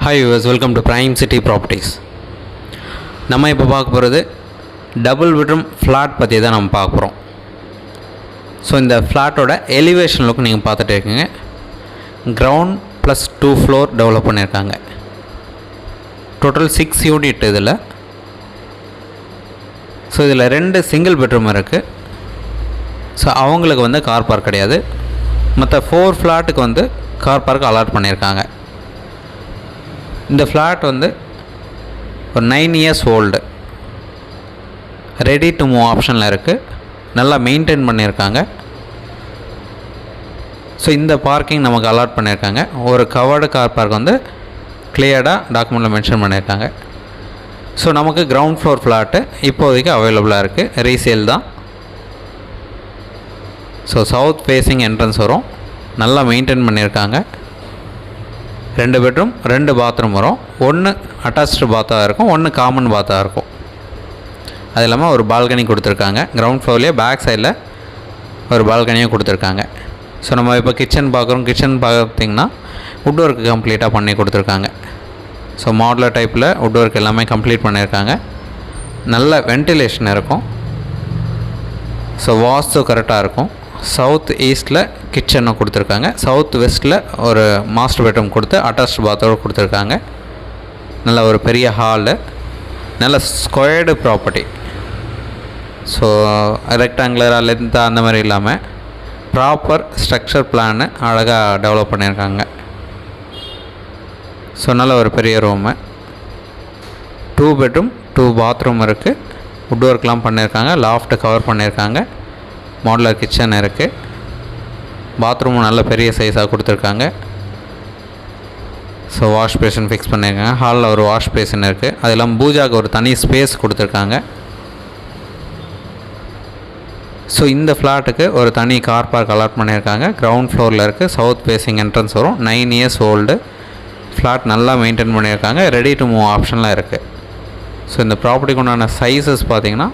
Hi viewers, welcome to Prime City Properties. நம்ம இப்போ பார்க்க போகிறது டபுள் பெட்ரூம் ஃப்ளாட் பற்றி தான் நம்ம பார்க்க போகிறோம். ஸோ இந்த ஃப்ளாட்டோட எலிவேஷன் லுக் நீங்கள் பார்த்துட்டு இருக்கீங்க. கிரவுண்ட் ப்ளஸ் 2 ஃப்ளோர் டெவலப் பண்ணியிருக்காங்க. டோட்டல் 6 யூனிட் இதில். ஸோ இதில் 2 சிங்கிள் பெட்ரூம் இருக்குது. ஸோ அவங்களுக்கு வந்து கார் பார்க் கிடையாது. மற்ற 4 ஃப்ளாட்டுக்கு வந்து கார் பார்க் அலாட் பண்ணியிருக்காங்க. இந்த ஃப்ளாட் வந்து ஒரு 9 years old, ready to move ஆப்ஷனில் இருக்குது. நல்லா மெயின்டைன் பண்ணியிருக்காங்க. ஸோ இந்த பார்க்கிங் நமக்கு அலாட் பண்ணியிருக்காங்க. ஒரு கவர்டு கார் பார்க் வந்து கிளியர்டாக டாக்குமெண்ட்டில் மென்ஷன் பண்ணியிருக்காங்க. ஸோ நமக்கு கிரவுண்ட் ஃப்ளோர் ஃப்ளாட்டு இப்போதைக்கு அவைலபிளாக இருக்குது. ரீசேல் தான். ஸோ சவுத் ஃபேஸிங் என்ட்ரன்ஸ் வரும். நல்லா மெயின்டைன் பண்ணியிருக்காங்க. 2 பெட்ரூம் 2 பாத்ரூம் வரும். 1 அட்டாச்டு பாத்தாக இருக்கும், 1 காமன் பாத்தாக இருக்கும். அது இல்லாமல் ஒரு பால்கனி கொடுத்துருக்காங்க. கிரவுண்ட் ஃப்ளோர்லேயே பேக் சைடில் ஒரு பால்கனியும் கொடுத்துருக்காங்க. ஸோ நம்ம இப்போ கிச்சன் பார்க்குறோம். கிச்சன் பார்த்திங்கன்னா வுட் ஒர்க் கம்ப்ளீட்டாக பண்ணி கொடுத்துருக்காங்க. ஸோ மாடலர் டைப்பில் வுட் ஒர்க் எல்லாமே கம்ப்ளீட் பண்ணியிருக்காங்க. நல்ல வென்டிலேஷன் இருக்கும். ஸோ வாஸ்து கரெக்டாக இருக்கும். சவுத் ஈஸ்ட்டில் கிச்சனை கொடுத்துருக்காங்க. சவுத் வெஸ்ட்டில் ஒரு மாஸ்டர் பெட்ரூம் கொடுத்து அட்டாச்டு பாத்தோடு கொடுத்துருக்காங்க. நல்ல ஒரு பெரிய ஹாலு, நல்ல ஸ்கொயர்டு ப்ராப்பர்ட்டி. ஸோ ரெக்டாங்குலராக லென்த்தாக அந்த மாதிரி இல்லாமல் ப்ராப்பர் ஸ்ட்ரக்சர் பிளான்னு அழகாக டெவலப் பண்ணியிருக்காங்க. ஸோ நல்ல ஒரு பெரிய ரூமு, 2 பெட்ரூம் 2 பாத்ரூம் இருக்குது. வுட் ஒர்க்லாம் பண்ணியிருக்காங்க. லாஃப்ட்டு கவர் பண்ணியிருக்காங்க. மாடுலர் கிச்சன் இருக்குது. பாத்ரூமும் நல்ல பெரிய சைஸாக கொடுத்துருக்காங்க. ஸோ வாஷ் பேஷன் ஃபிக்ஸ் பண்ணியிருக்காங்க. ஹாலில் ஒரு வாஷ் பேஷன் இருக்குது. அது இல்லாமல் பூஜாவுக்கு ஒரு தனி ஸ்பேஸ் கொடுத்துருக்காங்க. ஸோ இந்த ஃப்ளாட்டுக்கு ஒரு தனி கார் பார்க் அலாட் பண்ணியிருக்காங்க. கிரவுண்ட் ஃப்ளோரில் இருக்குது. சவுத் ஃபேஸிங் என்ட்ரன்ஸ் வரும். 9 இயர்ஸ் ஓல்டு ஃப்ளாட். நல்லா மெயின்டைன் பண்ணியிருக்காங்க. ரெடி டு மூவ் ஆப்ஷனில் இருக்குது. ஸோ இந்த ப்ராப்பர்ட்டிக்கு உண்டான சைஸஸ் பார்த்திங்கன்னா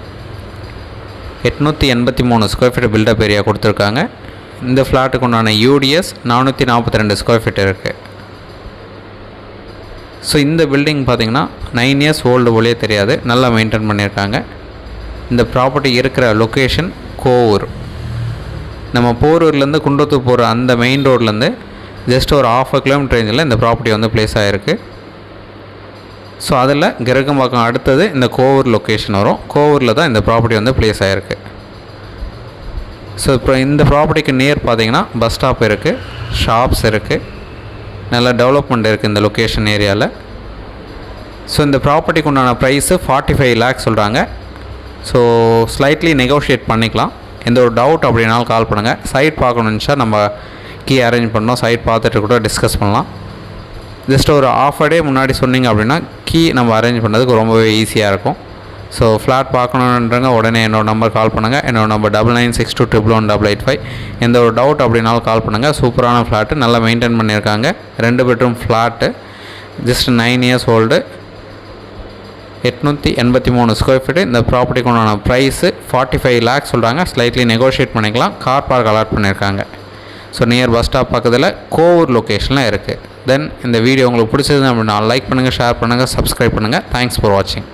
883 ஸ்கொயர் ஃபீட் பில்டப் ஏரியா கொடுத்துருக்காங்க. இந்த ஃப்ளாட்டுக்கு உண்டான யூடிஎஸ் 442 ஸ்கொயர் ஃபீட் இருக்குது. ஸோ இந்த பில்டிங் பார்த்திங்கன்னா 9 இயர்ஸ் ஓல்டு போலே தெரியாது. நல்லா மெயின்டைன் பண்ணியிருக்காங்க. இந்த ப்ராப்பர்ட்டி இருக்கிற லொக்கேஷன் கோவூர். நம்ம போரூர்லேருந்து குன்றத்தூர் போகிற அந்த மெயின் ரோட்லேருந்து ஜஸ்ட் ஒரு 1/2 கிலோமீட்டர் ரேஞ்சில் இந்த ப்ராப்பர்ட்டி வந்து ப்ளேஸ் ஆகிருக்கு. ஸோ அதில் கிரகம்பாக்கம் அடுத்தது இந்த கோவூர் லொக்கேஷன் வரும். கோவூரில் தான் இந்த ப்ராப்பர்ட்டி வந்து ப்ளேஸ் ஆகிருக்கு. ஸோ இப்போ இந்த ப்ராப்பர்ட்டிக்கு நியர் பார்த்திங்கன்னா பஸ் ஸ்டாப் இருக்குது, ஷாப்ஸ் இருக்குது, நல்ல டெவலப்மெண்ட் இருக்குது இந்த லொக்கேஷன் ஏரியாவில். ஸோ இந்த ப்ராப்பர்ட்டிக்கு உண்டான ப்ரைஸு 45 லேக்ஸ் சொல்கிறாங்க. ஸோ ஸ்லைட்லி நெகோஷியேட் பண்ணிக்கலாம். எந்த ஒரு டவுட் அப்படின்னாலும் கால் பண்ணுங்கள். சைட் பார்க்கணுன்னுச்சா நம்ம கீ அரேஞ்ச் பண்ணோம். சைட் பார்த்துட்டு கூட டிஸ்கஸ் பண்ணலாம். ஜஸ்ட் ஒரு ½ டே முன்னாடி சொன்னீங்க அப்படின்னா கீ நம்ம அரேஞ்ச் பண்ணுறதுக்கு ரொம்பவே ஈஸியாக இருக்கும். ஸோ ஃப்ளாட் பார்க்கணுன்றங்க உடனே என்னோட நம்பர் கால் பண்ணுங்கள். என்னோடய நம்பர் 9962111885. எந்த ஒரு டவுட் அப்படின்னாலும் கால் பண்ணுங்கள். சூப்பரான ஃப்ளாட்டு, நல்லா மெயின்டைன் பண்ணியிருக்காங்க. 2 bedroom flat, just 9 years old, 883 square feet. இந்த ப்ராப்பர்ட்டிக்கு உண்டான ப்ரைஸு 45 லேக்ஸ் சொல்கிறாங்க. ஸ்லைட்லி நெகோஷியேட் பண்ணிக்கலாம். கார் பார்க் அலாட் பண்ணியிருக்காங்க. ஸோ நியர் பஸ் ஸ்டாப் பக்கத்தில் கோவூர் லொக்கேஷனில் இருக்குது. தென் இந்த வீடியோ உங்களுக்கு பிடிச்சது அப்படின்னா லைக் பண்ணுங்கள், ஷேர் பண்ணுங்கள், சப்ஸ்கிரைப் பண்ணுங்கள். தேங்க்ஸ் ஃபார் வாட்சிங்.